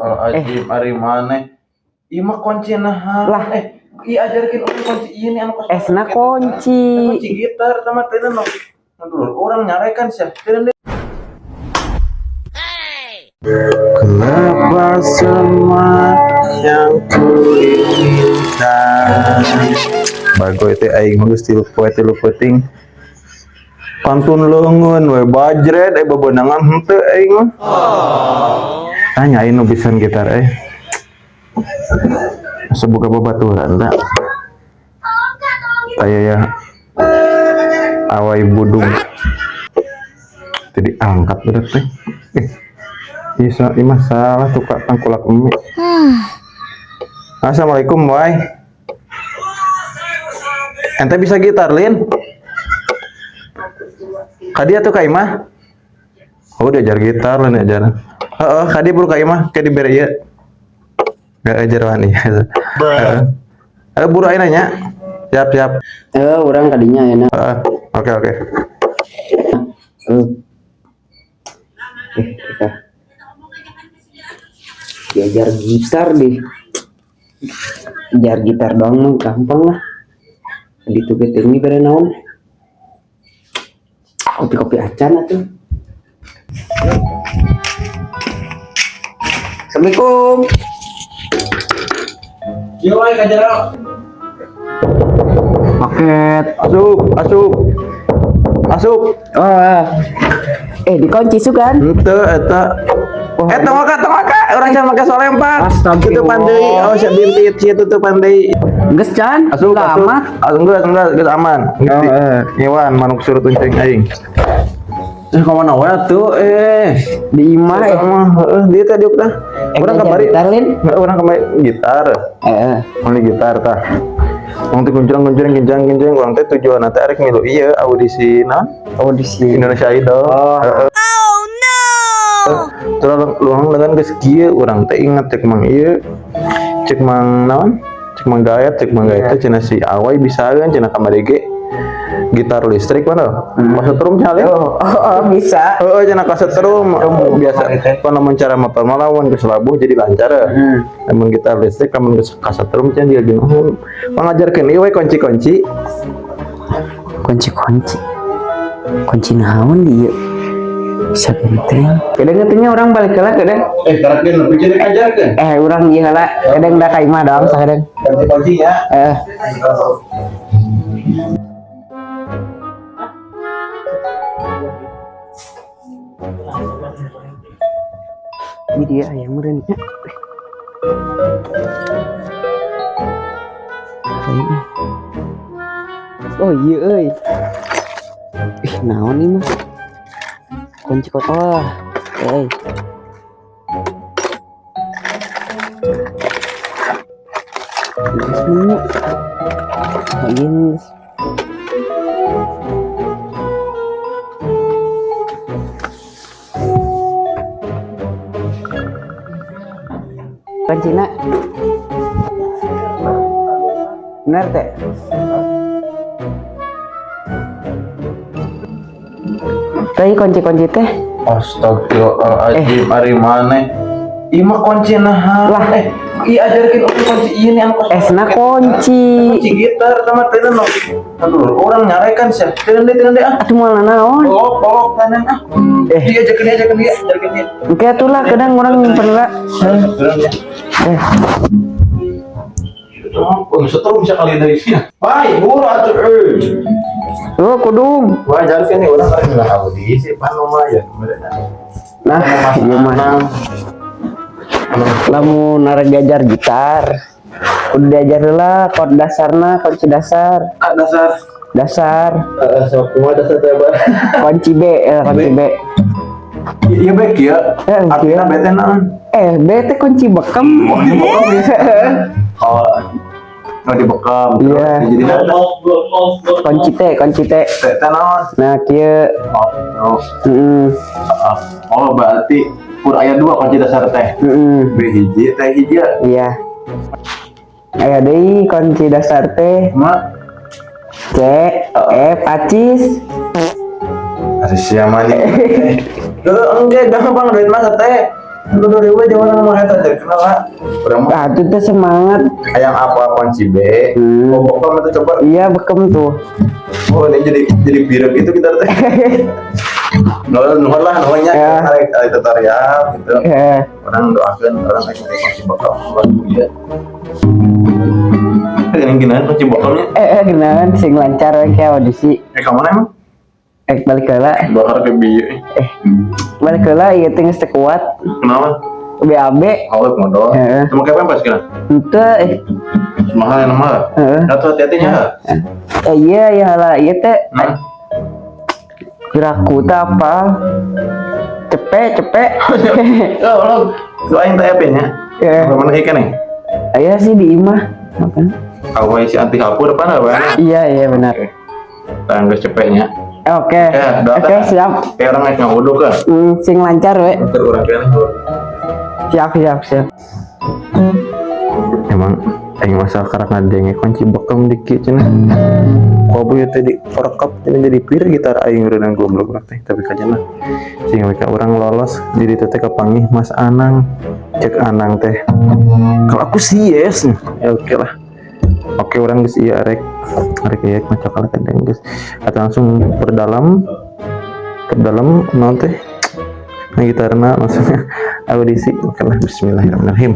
Ajib ari maneh. Ieu mah kunci naha. Lah. Ajarkeun urang kunci ieu nih anu kos. Esna kunci. Kunci gitar sama teuneun no. Aduh, orang nyarekan sia. Teuneun. Kenapa semua yang kuinginkan bagoy teh aing geus tilu poe tilu peuting pantun leungeun we bajret bebenangan henteu aing mah. Tanya aing nu pisan gitar sebuka babaturan da aya ya awai budung tadi angkat berat teh bisa ini masalah tuh kak tangkulak umi. Assalamualaikum boy. Ente bisa gitar Lin? Kadia tuh kak Imah? Oh diajar gitar Lin ajar. Kadia buru kak Imah kayak diberi ya. Gak ajar wani. Buru aja nanya. Siap. Orang kadinya enak. Oke. Diajar gitar deh. Diajar gitar doang mah gampang lah. Di tuh ini pada naon. Kopi acan atuh. Assalamualaikum. Yo ay kajaro. Paket. Asup. Dikunci sugan. Henteu eta. Eta maka urang can make sorempak. Tutupan deui. Oh sia bintit sia tutupan deui. Geus can? Asup amat. Geus aman. Nyewan manuk surut tuncing aing. Kemana wae tuh Di imah dia tadi udah urang kamari gitarlin urang kamari gitar only gitar tah wong teh kunjung kencang urang teh tujuan teh arek milu ieu audisi Indonesia Idol. Oh no. Terus luang dengan geus kieu urang teh ingat cek mang ieu cek mang naon cek mang gayat teh cenah si awai bisaeun cenah kamari ge gitar listrik mana? Kasetrum nyalin? Bisa. Cenah kasetrum biasa. Kalau cara motor malawan geus labuh jadi lancar. Namun gitar listrik namun geus kasetrum cenah dia geuning. Pangajarkeun ieu we kunci-kunci. Kunci naon dieu? Bisa penting. Kadang ngetenya orang balik heula kadang. Tarakeun lebih jadi ajarkeun. Urang ieu heula kadang da ka imah doang sakadang. Kunci ya. Ini dia yang merenya. Oh iya euy. Naon ini mah? Kunci kotor. Ini Guys. Cina benar teh kunci teh astagfirullahaladzim ari maneh ieu mah kunci naha lah ajarkeun urang kunci ieu nih anu kos esna kunci gitar sama teuneun no aduh orang nyarekan sia teuneun deui atuh moal naon polok kanan ajarkeun dia engke atuh lah kadang urang nyimpen heula setrum bisa kali dari sini. Baik, buru atuh kudung. Wah, jarkeun nih urang karek nggak audisi pan lumayan. Nah, ieu mah. Lamun arek diajar gitar, kudu diajar heula kod dasarna, kunci dasar. Dasar. Sok kumaha dasar teh, Bang? Kunci B. Iya baik ya. Artinya bete naon? Bete kunci bekam. Dibekam. Iya. Jadi kunci T. Teh naon? Nah, kieu. Berarti pur aya 2 kunci dasar teh. B hiji, teh hiji. Iya. Aya deui kunci dasar teh. C, pacis. Ari sia mah nih. Enggak gampang duit mah teh. Lu dari gue jawaban nama eta aja kenal lah. Udah mah Ah, itu tuh semangat. ayang apa kunci B. Oh, pokoknya itu coba. Iya, bekem tuh. Oh, ini jadi biru gitu kita teh. Nuhun lah namanya Ya. tarik tutorial gitu. Orang doakan orang yang kunci bakal bantu ya. Ini gimana kunci bakalnya? Kenalan sing lancar kayak audisi. Kamu emang? Balik heula. Bakar ke bieu. Balik heula ieu teh geus teu kuat. Kenapa? BAB. Awet modal. Cuma kayak pas kira. Henteu Semahal yang mahal. Atau hati-hatinya. iya lah ieu teh Nah, kiraku teh apa? Cepet. oh, lo doain TP-nya. Mana ikan nih? Aya sih di imah. Makan. Awal si anti hapur apa apa? Iya benar. Tangga cepetnya. Oke. Oke, siap. Kayak orang naik ngawuduk kan? Sing lancar we. Kurang kira Siap. emang masalah karena ngadenge kunci bekam dikit cenah. Kau ya tadi perekap jadi pir gitar aing renang goblok teh tapi kajana sehingga mereka orang lolos jadi teh kepanggih Mas Anang cek Anang teh kalau aku sih yes ya oke lah oke orang geus ieu arek ya macam kalau kadang geus atau langsung perdalam naon teh gitarna maksudnya audisi oke lah bismillahirrahmanirrahim.